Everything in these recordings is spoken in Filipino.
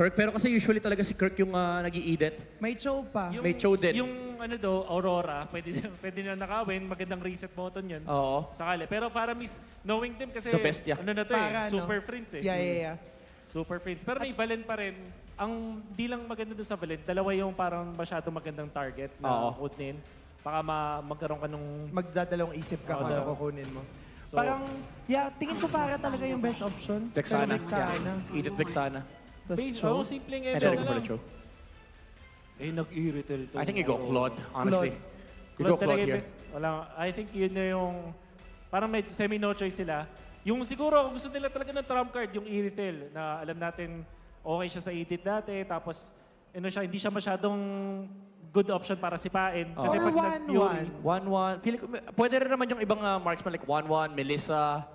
Kirk. Pero kasi usually talaga si Kirk yung nag-i-edit. May chow pa. May show din. Yung ano do, Aurora, pwede na nakawin, magandang reset button yun. Oo. Sakali. Pero para knowing them kasi, The best, yeah. ano na to Para, super friends eh. Yeah. Super friends. Pero may Valen pa rin. Ang di lang maganda doon sa Valen, dalawa yung parang masyado magandang target na kunin. Baka magkaroon ka nung... Magdadalawang isip ka kung ano kukunin mo. So, Parang, tingin ko para talaga yung best option. Vexana. Vexana. Edit Vexana. Tapos chow. simpleng And ML then na for lang. the show. Nag-irrital to. I think you go Claude, honestly. You go Claude talaga Claude yung here. best. I think yun na yung... Parang may semi-no choice sila. Yung siguro, gusto nila talaga ng trump card, yung Irithel, na alam natin okay siya sa edit dati, tapos hindi siya masyadong good option para sipain. Kasi Or pag nag-Fury, 1-1. Pwede rin naman yung ibang marksman like 1-1, Melissa.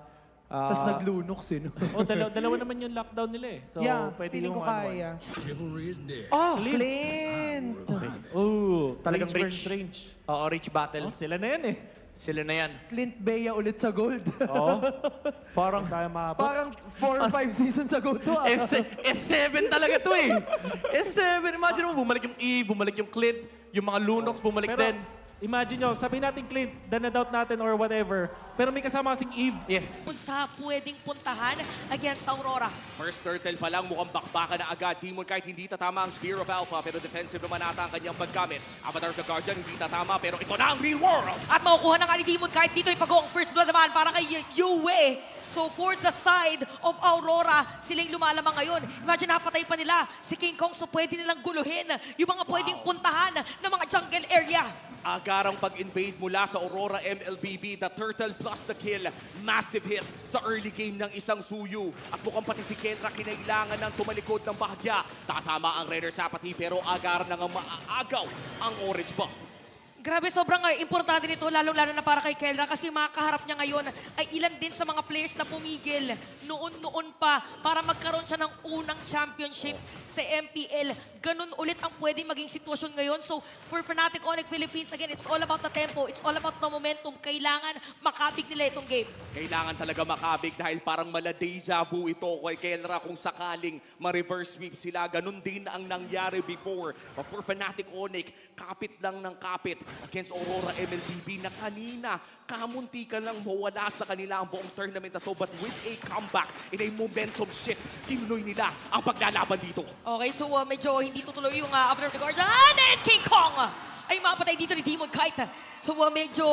Tapos naglunok sino. dalawa naman yung lockdown nila eh. So, pwede feeling yung ko 1-1. kaya. Chivalry is dead. Oh, Clint! Ooh, Talagang range rich. versus range. Oo, Rich Battle. Sila na yan eh. Sila na yan. Clint Bea ulit sa gold. Oo. Parang Kaya maabot. Parang 4 or 5 seasons ago to. S7 talaga to eh. S7. Imagine mo, bumalik yung E, bumalik yung Clint, yung mga Lunox bumalik Pero, din. imagine nyo, sabihin natin Clint, na-doubt natin or whatever, pero may kasama kasing Eve. Yes. Kung sa pwedeng puntahan against Aurora. First turtle pa lang, mukhang bakbakan na agad. Demon kahit hindi tatama ang Spear of Alpha, pero defensive naman ata ang kanyang paggamit. Avatar of the Guardian, hindi tatama, pero ito na ang real world! At makukuha ng Demon kahit dito ay pag-uong first blood naman para kay Yue. So for the side of Aurora, sila yung lumalamang ngayon. Imagine napatay pa nila si King Kong, so pwede nilang guluhin yung mga pwedeng puntahan ng mga jungle area. Agarang pag-invade mula sa Aurora MLBB, the turtle plus the kill. Massive hit sa early game ng isang Suyu. At mukhang pati si Kendra kinailangan ng tumalikod ng bahagya. Tatama ang Raider Sapati pero agarang na nga maaagaw ang orange buff. Grabe, sobrang importante nito, lalong-lalo na para kay Kendra kasi makaharap niya ngayon ay ilan din sa mga players na pumigil noon pa para magkaroon siya ng unang championship sa MPL. Ganun ulit ang pwedeng maging sitwasyon ngayon. So, for Fnatic Onyx Philippines, again, it's all about the tempo. It's all about the momentum. Kailangan makabig nila itong game. Kailangan talaga makabig dahil parang mala deja vu ito kay Kendra kung sakaling ma-reverse sweep sila. Ganun din ang nangyari before. But for Fnatic Onyx, kapit lang ng kapit against Aurora MLBB na kanina kamunti ka lang mawala sa kanila ang buong tournament na to. But with a comeback in a momentum shift, tinuloy nila ang paglalaban dito. Okay, so medyo hindi tutuloy yung Avatar of the Guardian and King Kong ay mapatay dito ni Demon Kite. So medyo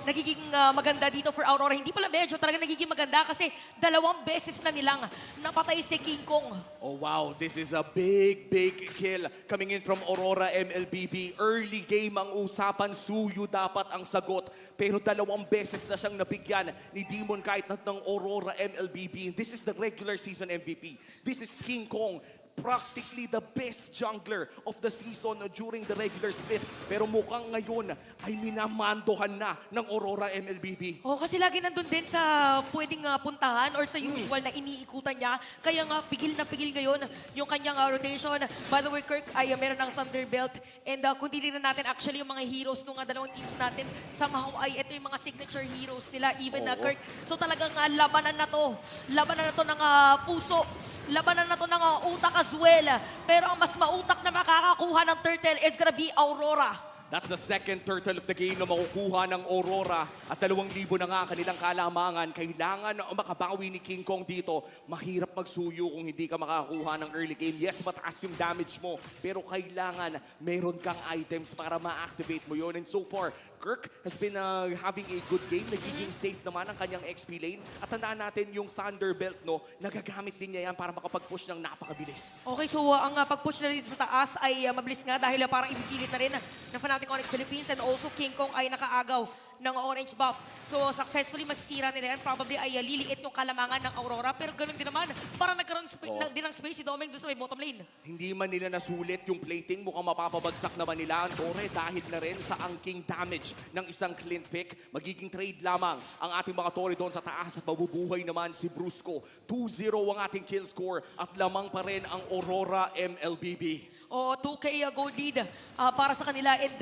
nagiging maganda dito for Aurora. Hindi pala medyo, talaga nagiging maganda kasi 2 beses na nilang napatay si King Kong. Oh wow, this is a big kill coming in from Aurora MLBB. Early game ang usapan, Suyu dapat ang sagot. Pero 2 beses na siyang nabigyan ni Demon kahit ng Aurora MLBB. This is the regular season MVP. This is King Kong. Practically the best jungler of the season during the regular split. Pero mukhang ngayon ay minamandohan na ng Aurora MLBB. Oh, kasi lagi nandun din sa pwedeng puntahan or sa usual na iniikutan niya. Kaya nga, pigil na pigil ngayon yung kanyang rotation. By the way, Kirk ay meron ng Thunderbelt. And kung titignan natin, actually yung mga heroes nung 2 teams natin, somehow ay ito yung mga signature heroes nila, even Kirk. So talagang labanan na to. Labanan na to ng puso. Labanan na to ng utak as well. Pero ang mas mautak na makakakuha ng turtle is gonna be Aurora. That's the second turtle of the game na makukuha ng Aurora. At 2,000 na nga kanilang kalamangan. Kailangan makabawi ni King Kong dito. Mahirap magsuyo kung hindi ka makakuha ng early game. Yes, mataas yung damage mo. Pero kailangan meron kang items para ma-activate mo yon. And so far, Kirk has been having a good game. Nagiging safe naman ang kanyang XP lane. At tandaan natin yung Thunderbelt, no, nagagamit din niya yan para makapag-push ng napakabilis. Okay, so ang pag-push na dito sa taas ay mabilis nga dahil parang ibigilit na rin ng Fnatic Onyx Philippines and also King Kong ay nakaagaw ng orange buff. So successfully masisira nila yan. Probably ay liliit yung kalamangan ng Aurora. Pero ganun din naman, parang nagkaroon din ng space si Domeng doon sa may bottom lane. Hindi man nila nasulit yung plating, mukhang mapapabagsak naman nila ang Torre dahil na rin sa angking damage ng isang Clint pick. Magiging trade lamang ang ating mga Torre doon sa taas at mabubuhay naman si Brusco. 2-0 ang ating kill score at lamang pa rin ang Aurora MLBB. O 2K gold lead para sa kanila and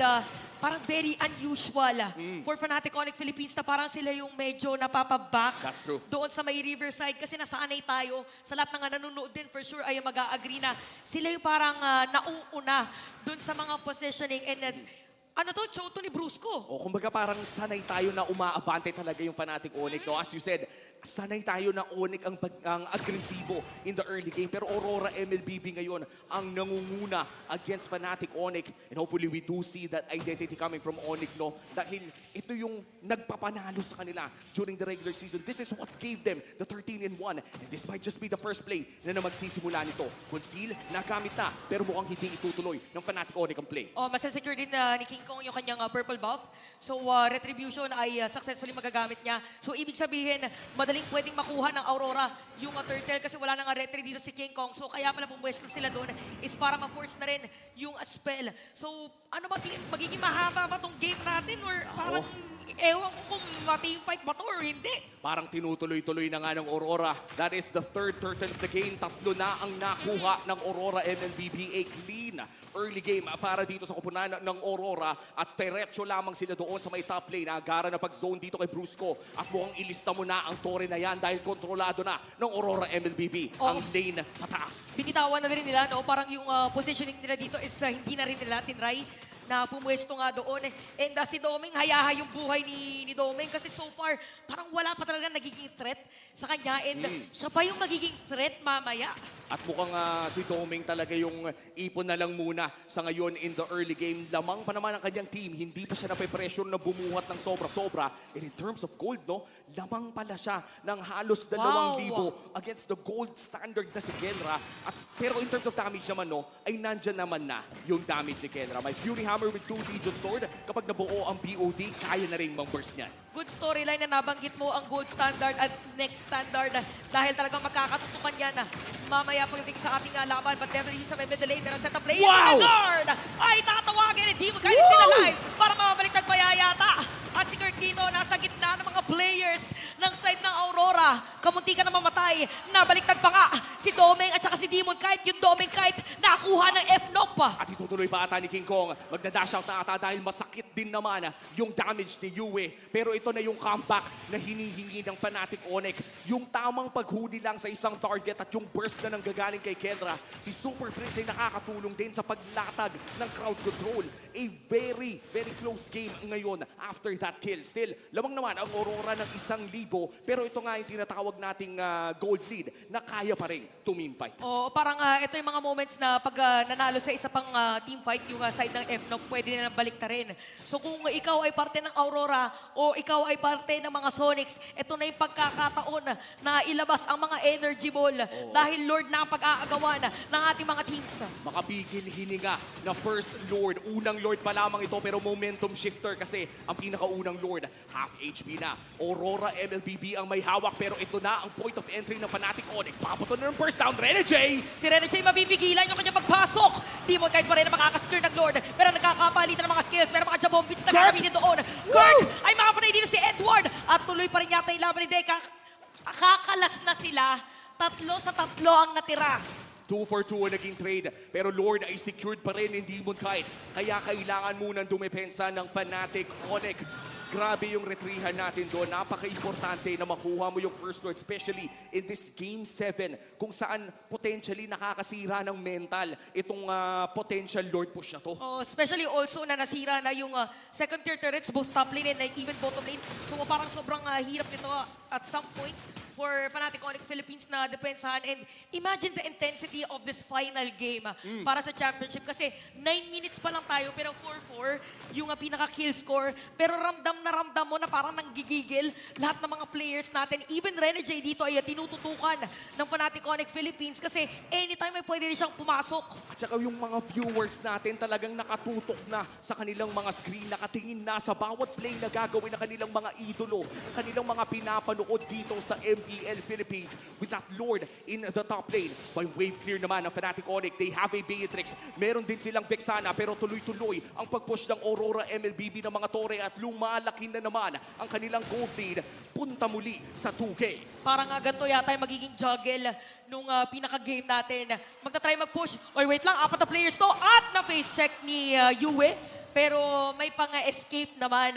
parang very unusual for Fnatic Onyx Philippines na parang sila yung medyo napapaback That's true. doon sa may Riverside kasi nasanay tayo sa lahat ng nanonood din for sure ay mag-a-agree na sila yung parang nauuna doon sa mga positioning and then ano to, Choto ni Brusco. O kumbaga parang sanay tayo na umaabante talaga yung Fnatic Onyx. No? As you said, sanay tayo na Onyx ang agresibo in the early game. Pero Aurora MLBB ngayon ang nangunguna against Fnatic Onyx. And hopefully we do see that identity coming from Onyx. No? Dahil ito yung nagpapanalo sa kanila during the regular season. This is what gave them the 13-1. And this might just be the first play na magsisimula nito. Conceal, nagamit na. Pero mukhang hindi itutuloy ng Fnatic Onyx ang play. Masasecure din ni King Kong yung kanyang purple buff. So, Retribution ay successfully magagamit niya. So, ibig sabihin, madaling pwedeng makuha ng Aurora yung turtle kasi wala nang retry dito si King Kong. So, kaya pala pumwesto sila doon is para ma-force na rin yung spell. So, ano ba, magiging mahaba ba tong game natin or parang ewan ko kung ma-team fight ba to or hindi? Parang tinutuloy-tuloy na nga ng Aurora. That is the third turtle of the game. Tatlo na ang nakuha ng Aurora MLBB. A clean early game para dito sa kupunan ng Aurora. At diretso lamang sila doon sa may top lane. Agara na pag-zone dito kay Brusco. At mukhang ilista mo na ang Torre na yan dahil kontrolado na ng Aurora MLBB ang lane sa taas. Binitawan na rin nila, no? Parang yung positioning nila dito is hindi na rin nila tinry na pumwesto nga doon. And si Doming, hayahay yung buhay ni Doming kasi so far, parang wala pa talaga nagiging threat sa kanya. And siya pa yung magiging threat mamaya. At mukhang si Doming talaga yung ipon na lang muna sa ngayon in the early game. Lamang pa naman ang kanyang team. Hindi pa siya nape-pressure na bumuhat ng sobra-sobra. And in terms of gold, no, lamang pala siya ng halos 2,000 against the gold standard na si Kenra. Pero in terms of damage naman, no, ay nandyan naman na yung damage ni Kenra. May Fury Hammer with 2 Legion Sword. Kapag nabuo ang BOD, kaya na rin mang-burst niyan. Good storyline na nabanggit mo ang gold standard at next standard dahil talagang magkakatutukan yan mamaya pagdating sa ating laban. But definitely sa may middle lane, pero set up play. Wow! Guard ay tatawagin. Hindi mo kaya still alive para mabaliktad pa yata. At si Kirkino nasa gitna ng mga players ng side ng Aurora. Kamunti ka na mamatay. Nabaliktad pa nga si Doming at saka si Demon Kite. Yung Doming Kite nakuha ng F-Knock pa. At itutuloy pa ata ni King Kong. Magda-dash out na ata dahil masakit din naman yung damage ni Yue. Pero ito na yung comeback na hinihingi ng Fnatic Onyx. Yung tamang paghuli lang sa isang target at yung burst na nanggagaling kay Kendra. Si Super Prince ay nakakatulong din sa paglatag ng crowd control. A very, very close game ngayon after that kill. Still, lamang naman ang Aurora ng 1,000. Pero ito nga yung tinatawag nating gold lead na kaya pa rin to-team fight. Oo, parang ito yung mga moments na pag nanalo sa isa pang team fight, yung side ng F-Knock, pwede na balik ta rin. So kung ikaw ay parte ng Aurora o ikaw ay parte ng mga Sonics, ito na yung pagkakataon na ilabas ang mga energy ball dahil Lord na ang pag-aagawan ng ating mga teams. Makapigil hininga na first Lord. Unang Lord pa lamang ito pero momentum shifter kasi ang pinakaunang Lord, half HP na. Aurora MLBB ang may hawak pero ito na ang point of entry ng Fnatic Onyx. Papato na ng first down, Renegade! Si Renegade mabibigilan yung kanyang pagpasok. Di mo kahit pa rin na makakascare ng Lord. Pero nagkakapalitan ng mga skills. Pero mga jabong beats na gagamitin doon. Kirk ay makapatay dito si Edward. At tuloy pa rin yata yung laban ni Deka. Kakalas na sila. 3 sa 3 ang natira. 2 for 2 ang naging trade. Pero Lord ay secured pa rin in Demon Kite. Kaya kailangan munang dumepensa ng Fnatic Onyx. Grabe yung retrihan natin doon. Napaka-importante na makuha mo yung first Lord, especially in this Game 7, kung saan potentially nakakasira ng mental itong potential Lord push na to. Oh, especially also na nasira na yung second tier turrets, both top lane and even bottom lane. So parang sobrang hirap nito at some point for Fnatic Onyx Philippines na depensahan. And imagine the intensity of this final game para sa championship. Kasi 9 minutes pa lang tayo, pero 4-4 yung pinaka-kill score. Pero ramdam mo na parang nanggigigil lahat ng mga players natin. Even Renegade dito ay tinututukan ng Fnatic Onyx Philippines kasi anytime ay pwede rin siyang pumasok. At saka yung mga viewers natin talagang nakatutok na sa kanilang mga screen, nakatingin na sa bawat play na gagawin ng kanilang mga idolo, kanilang mga pinapanood. manonood dito sa MPL Philippines with that Lord in the top lane. By wave clear naman ng Fnatic Onyx, they have a Beatrix. Meron din silang Vexana pero tuloy-tuloy ang pag-push ng Aurora MLBB ng mga Torre at lumalaki na naman ang kanilang gold lead. Punta muli sa 2K. Parang ganito yata yung magiging juggle nung pinaka-game natin. Magta-try mag-push. Oy, wait lang, 4 na players to at na-face check ni Yue. Pero may pang-escape naman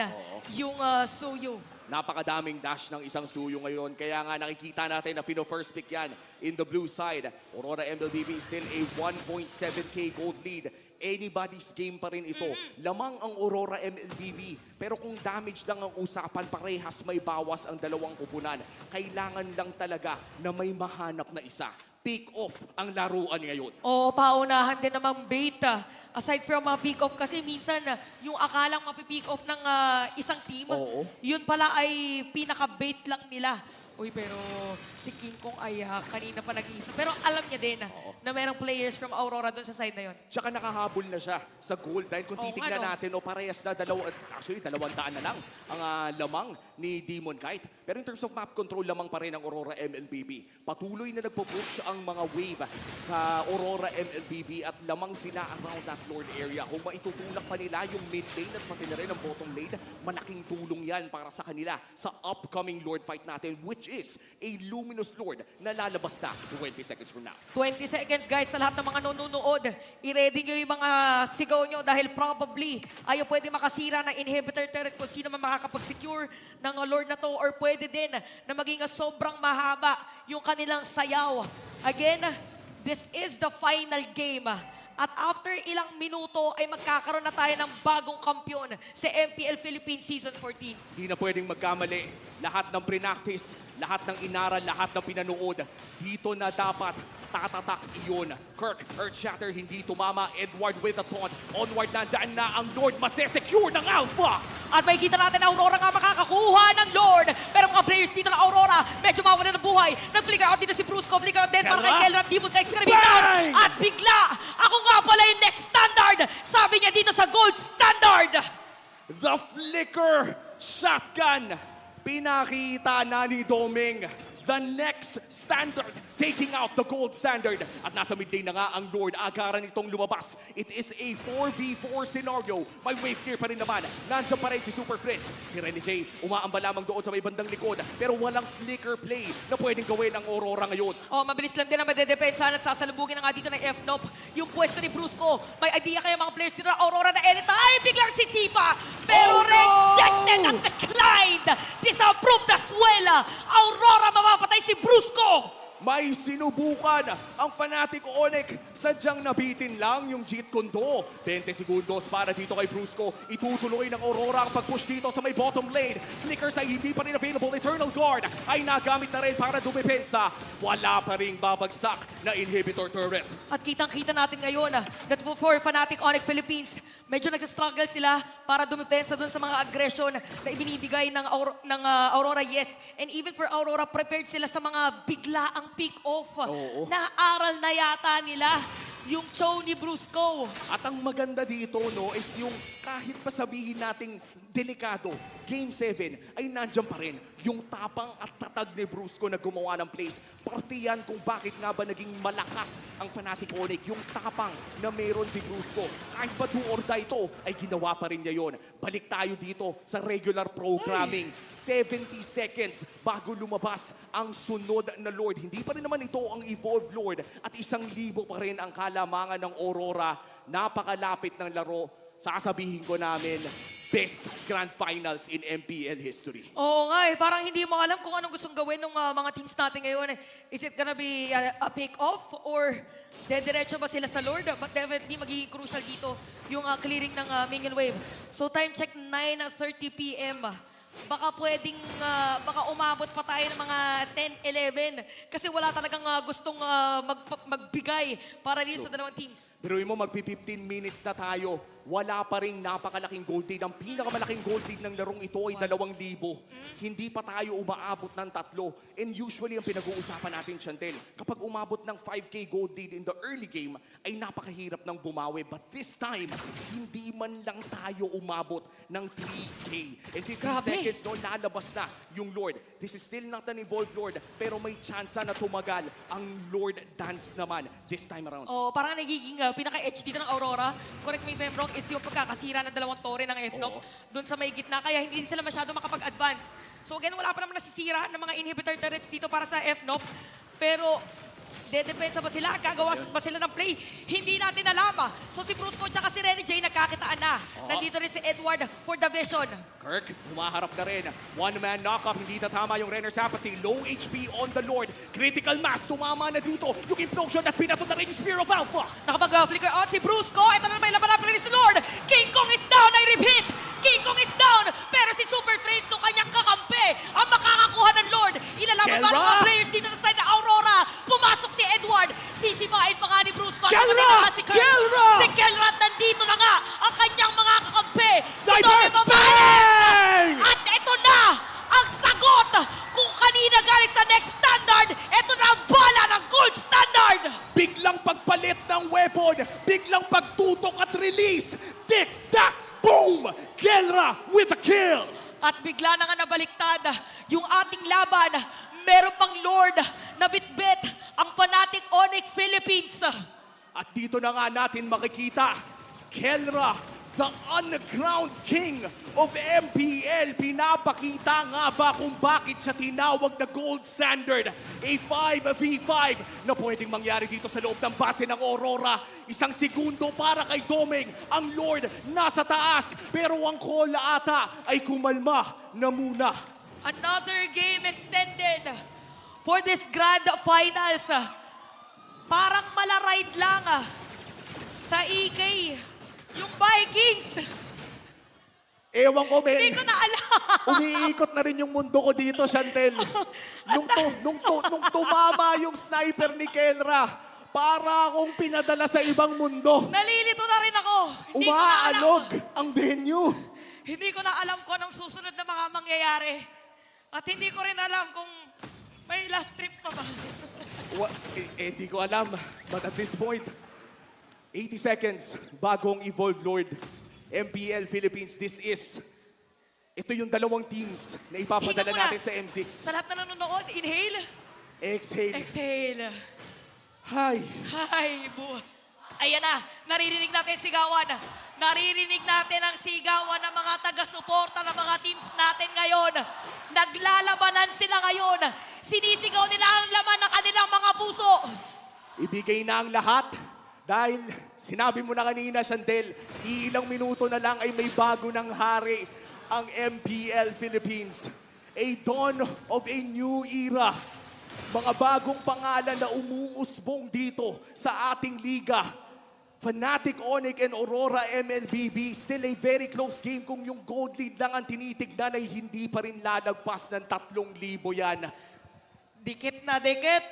yung Suyu. Napakadaming dash ng isang Suyo ngayon. Kaya nga nakikita natin na first pick yan in the blue side. Aurora MLBB still a 1.7k gold lead. Anybody's game pa rin ito. Lamang ang Aurora MLBB. Pero kung damage lang ang usapan, parehas may bawas ang dalawang kupunan. Kailangan lang talaga na may mahanap na isa. Pick off ang laruan ngayon. Oo, paunahan din namang bait. Aside from pick off kasi minsan yung akalang mapipick off ng isang team, Oo. yun pala ay pinaka-bait lang nila. Uy, pero si King Kong ay kanina pa nag-iisa. Pero alam niya din na merong players from Aurora doon sa side na yun. Tsaka nakahabol na siya sa gold dahil kung Oo, titignan ano? natin, parehas na 200 na lang ang lamang ni Demon Kite. Pero in terms of map control, lamang pa rin ang Aurora MLBB. Patuloy na nagpo-push ang mga wave sa Aurora MLBB at lamang sila around that Lord area. Kung maitutulak pa nila yung mid lane at pati na rin ang bottom lane, malaking tulong yan para sa kanila sa upcoming Lord fight natin, which is a Luminous Lord na lalabas na 20 seconds from now. 20 seconds guys sa lahat ng mga nanonood. I-ready nyo yung mga sigaw nyo dahil probably ayaw pwede makasira ng inhibitor turret kung sino man makakapag-secure ng Lord na to or pwede din na maging sobrang mahaba yung kanilang sayaw. Again, this is the final game. At after ilang minuto ay magkakaroon na tayo ng bagong kampyon sa MPL Philippines Season 14. Di na pwedeng magkamali. Lahat ng pre-practice, lahat ng inaral, lahat ng pinanood. Dito na dapat tatatak iyon. Kirk, Earthshatter, hindi tumama. Edward with a taunt. Onward na dyan na ang Lord masesecure ng Alpha. At may kita natin na Aurora nga makakakuha ng Lord. Pero mga players dito na Aurora, medyo mawala ng buhay. Nag-flicker out dito si Brusco. Flicker out din para kay Kelran. Demon Kite gonna be down. Bang! At bigla, ako nga pala yung next standard. Sabi niya dito sa gold standard. The Flicker Shotgun. Pinakita na ni Doming. The next standard, taking out the gold standard. At nasa mid lane na nga ang Lord. Agaran itong lumabas. It is a 4v4 scenario. May wave clear pa rin naman. Nandiyan pa rin si Super Fritz. Si Rene J, umaamba lamang doon sa may bandang likod. Pero walang flicker play na pwedeng gawin ng Aurora ngayon. Oh, mabilis lang din ang madedepensa at sasalubugin na nga dito ng F-Nop. Yung pwesto ni Brusco. May idea kaya mga players dito na Aurora na anytime. Biglang sisipa. Pero Oh, no! rejected at declined. Disapproved as well. Aurora mapapatay si Brusco. May sinubukan ang Fnatic Onyx. Sadyang nabitin lang yung Jeet Kundo. 20 segundos para dito kay Brusco. Itutuloy ng Aurora ang pag-push dito sa may bottom lane. Flickers ay hindi pa rin available. Eternal Guard ay nagamit na rin para dumepensa. Wala pa rin babagsak na inhibitor turret. At kitang-kita natin ngayon that for Fnatic Onyx Philippines, medyo nagsastruggle sila para dumipensa dun sa mga aggression na ibinibigay ng Aurora, yes. And even for Aurora, prepared sila sa mga biglaang pick-off. Oo. Naaral na yata nila yung show ni Brusco. At ang maganda dito, no, is yung kahit pa sabihin nating delikado, Game 7 ay nandyan pa rin yung tapang at tatag ni Brusco na gumawa ng plays. Parte yan kung bakit nga ba naging malakas ang Fnatic Onyx. Yung tapang na meron si Brusco. Kahit ba do or die ito, ay ginawa pa rin niya yun. Balik tayo dito sa regular programming. 70 seconds bago lumabas ang sunod na Lord. Hindi pa rin naman ito ang Evolved Lord. At 1,000 pa rin ang kalamangan ng Aurora. Napakalapit ng laro. Sasabihin ko namin, best grand finals in MPL history. Oo nga parang hindi mo alam kung anong gustong gawin ng mga teams natin ngayon. Is it gonna be a pick-off or dediretso ba sila sa Lord? But definitely magiging crucial dito yung clearing ng minion wave. So time check 9:30 PM. Baka pwedeng, baka umabot pa tayo ng mga 10-11 kasi wala talagang gustong magbigay para dito sa dalawang teams. Pero mo magpi-15 minutes na tayo, wala pa rin napakalaking gold lead. Ang pinakamalaking gold lead ng larong ito ay 2,000. Hindi pa tayo umaabot ng 3. And usually, ang pinag-uusapan natin, Chantel, kapag umabot ng 5K gold lead in the early game, ay napakahirap ng bumawi. But this time, hindi man lang tayo umabot ng 3K. And 15 Grabe. seconds, no, lalabas na yung Lord. This is still not an evolved Lord, pero may tsansa na tumagal ang Lord Dance naman this time around. Oh, parang nagiging pinaka-edge dito ng Aurora. Correct me if I'm wrong, is yung pagkakasira ng dalawang tore ng FNOC doon sa may gitna. Kaya hindi sila masyado makapag-advance. So again, wala pa naman nasisira ng mga inhibitor turrets dito para sa FNOC. Pero dedepensa ba sila? Gagawa ba sila ng play? Hindi natin alam. So si Brusco at si Renny J nagkakitaan na. Nandito rin si Edward for the vision. Kirk, humaharap na rin. One-man knock-up, hindi tatama yung Renner's Apathy. Low HP on the Lord. Critical mass, tumama na dito. Yung implosion at pinato na rin yung Spear of Alpha. Nakapag-flicker out si Brusco. Ito na may laban na rin si Lord. King Kong is down. I repeat. King Kong is down. Pero si Super Friends, so kanyang kakampi ang makakakuha ng Lord. Ilalaban pa ng mga players dito sa side ng Aurora. Pumasok si Edward. Sisipain pa nga ni Brusco. At Kelra! naman si Kirk. Kelra! Si Kelra at nandito na nga ang kanyang mga kakampi. Si Sniper! Tommy Mabales. Bang! At ito na ang sagot kung kanina galing sa next standard. Ito na ang bala ng gold standard. Biglang pagpalit ng weapon. Biglang pagtutok at release. Tic-tac! Boom! Kelra with a kill! At bigla na nga nabaliktad yung ating laban. Meron pang Lord na bitbit ang Fnatic Onyx Philippines. At dito na nga natin makikita, Kelra, the underground king of MPL. Pinapakita nga ba kung bakit siya tinawag na gold standard? A 5v5 na pwedeng mangyari dito sa loob ng base ng Aurora. Isang segundo para kay Domeng. Ang Lord nasa taas, pero ang Kola ata ay kumalma na muna. Another game extended for this grand finals. Parang malaride lang sa EK. Yung Vikings. Ewan ko, Hindi men. ko na alam. Umiikot na rin yung mundo ko dito, Chantel. Nung tumama yung sniper ni Kelra, para akong pinadala sa ibang mundo. Nalilito na rin ako. Hindi ko na alam. Umaalog ang venue. Hindi ko na alam kung anong susunod na mga mangyayari. At hindi ko rin alam kung may last trip pa ba. Di ko alam. But at this point, 80 seconds, bagong Evolved Lord. MPL Philippines, this is. Ito yung dalawang teams na ipapadala Hinga muna. natin sa M6. Sa lahat na nanonood, inhale, Exhale. exhale. Hi. Hi, buhay. Ayan na, naririnig natin sigawan. Naririnig natin ang sigawan ng mga taga-suporta ng mga teams natin ngayon. Naglalabanan sila ngayon. Sinisigaw nila ang laman ng kanilang mga puso. Ibigay na ang lahat. Dahil sinabi mo na kanina, Chantel, ilang minuto na lang ay may bago ng hari ang MPL Philippines. A dawn of a new era. Mga bagong pangalan na umuusbong dito sa ating liga. Fnatic, Onyx, and Aurora MLBB. Still a very close game kung yung gold lead lang ang tinitignan ay hindi pa rin lalagpas ng 3,000 yan. Dikit na dikit.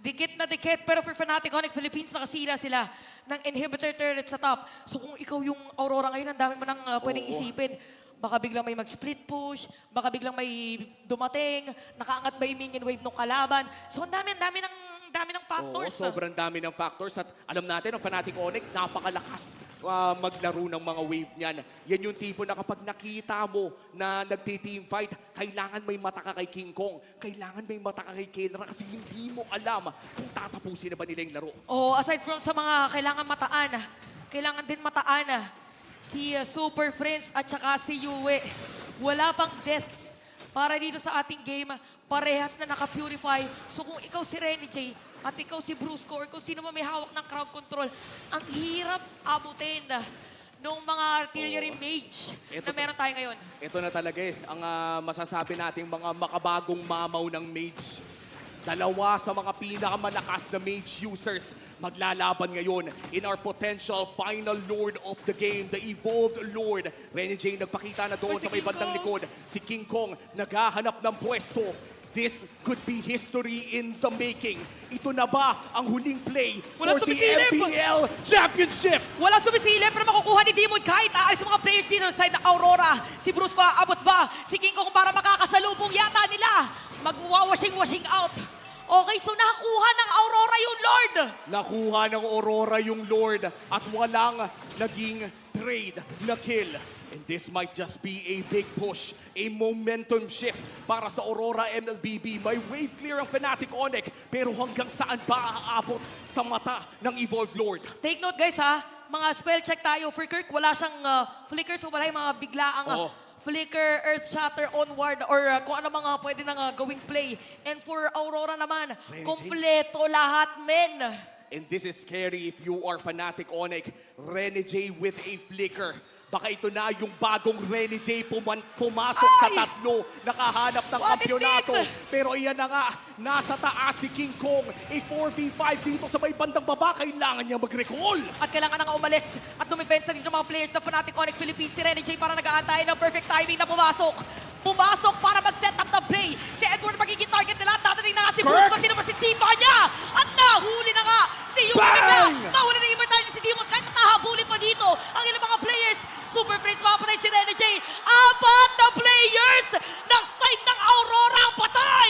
Dikit na dikit, pero for Fnatic Onyx Philippines, nakasira sila ng inhibitor turret sa top. So kung ikaw yung Aurora ngayon, ang dami mo nang pwedeng isipin. Baka biglang may mag-split push, baka biglang may dumating, nakaangat ba yung minion wave ng kalaban. So ang dami ng factors. Oo, sobrang dami ng factors at alam natin, ang Fnatic Onyx, napakalakas maglaro ng mga wave niyan. Yan yung tipo na kapag nakita mo na nagti-team fight, kailangan may mata ka kay King Kong, kailangan may mata ka kay Kelra kasi hindi mo alam kung tatapusin na ba nila yung laro. Oh, aside from sa mga kailangan din mataan si Super Friends at saka si Yue. Wala pang deaths para dito sa ating game. Parehas na naka-purify. So kung ikaw si Renny J at ikaw si Brusco or kung sino man may hawak ng crowd control, ang hirap abutin ng mga artillery mage na meron tayo ngayon. Ito na talaga ang masasabi nating mga makabagong mamaw ng mage. Dalawa sa mga pinakamalakas na mage users maglalaban ngayon in our potential final Lord of the game, the Evolved Lord. Renny J nagpakita na doon Si sa may King bandang Kong. likod. Si King Kong naghahanap ng pwesto. This could be history in the making. Ito na ba ang huling play Wala for the sumisilip! MPL Championship? Wala sumisilip pero makukuha ni Demon kahit aalis ang mga players dito sa side ng Aurora. Si Brusco aabot ba? Si King Kong para makakasalubong yata nila Magwawashing-washing out. Okay, so nakakuha ng Aurora yung Lord. Nakuha ng Aurora yung Lord at walang naging trade na kill. And this might just be a big push, a momentum shift para sa Aurora MLBB. May wave clear ang Fnatic Onyx, pero hanggang saan ba aabot sa mata ng Evolved Lord? Take note guys ha, mga spell check tayo. For Kirk, wala siyang flicker, so wala yung mga biglaang Oo. flicker, earth shatter, onward, or kung ano mga pwede nang gawing play. And for Aurora naman, kompleto lahat, men. And this is scary if you are Fnatic Onyx. Renegade with a flicker. Baka ito na yung bagong Renegade pumasok sa Ay! tatlo. Nakahanap ng What is kampyonato. this? Pero iyan na nga, nasa taas si King Kong. A 4v5 dito sa may bandang baba. Kailangan niya mag-recall. At kailangan na nga umalis at dumipensa dito mga players ng Fnatic Onyx Philippines. Si Rene J para nag-aantay ng perfect timing na pumasok. Pumasok para mag-set up ng play. Si Edward magiging target nila. Dadating na nga si Kirk! Bruce. Sino masisipa niya? At nahuli na nga si Yuki Bang! bigla. Nahuli na Immortality si Demon. Kahit nakahabulin pa dito ang ilang mga players. Super Prince mapatay si Rene J. Apat na players ng side ng Aurora ang patay.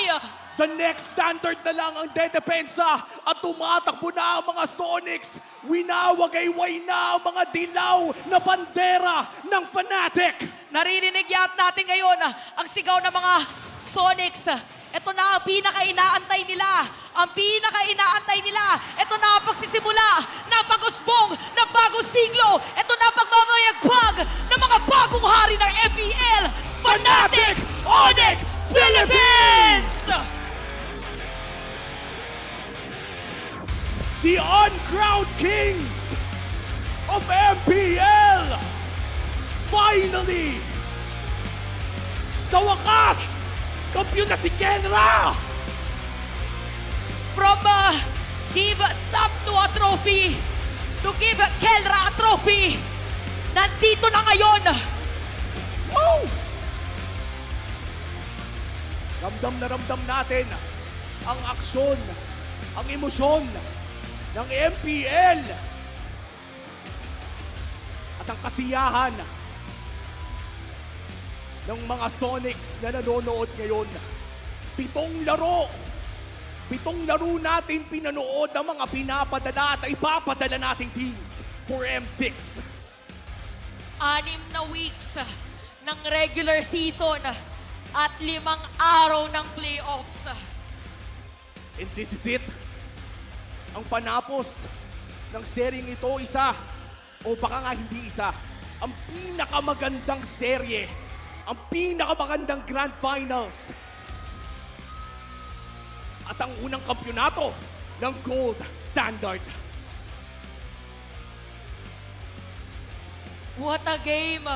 The next standard na lang ang dedepensa at tumatakbo na ang mga Sonics. Winawagayway na ang mga dilaw na bandera ng Fnatic. Naririnig yat natin ngayon ang sigaw ng mga Sonics. Ito na ang pinaka-inaantay nila. Ang pinaka-inaantay nila. Ito na ang pagsisimula ng pag-usbong ng bagong siglo. Ito na ang pagmamayagpag ng mga bagong hari ng MPL. Fnatic Onyx Philippines! The uncrowned kings of MPL! Finally! Sa wakas! Kampiyon na si Kenra! From give Samno a trophy to give Kelra a trophy. Nandito na ngayon. Woo! Ramdam na ramdam natin ang aksyon, ang emosyon ng MPL at ang kasiyahan ng mga Sonics na nanonood ngayon. 7 laro natin pinanood ng mga pinapadala at ipapadala nating teams for M6. 6 na weeks ng regular season at 5 araw ng playoffs. And this is it. Ang panapos ng seryeng ito, isa o baka nga hindi isa, ang pinakamagandang serye, ang pinakamagandang Grand Finals at ang unang kampyonato ng Gold Standard. What a game!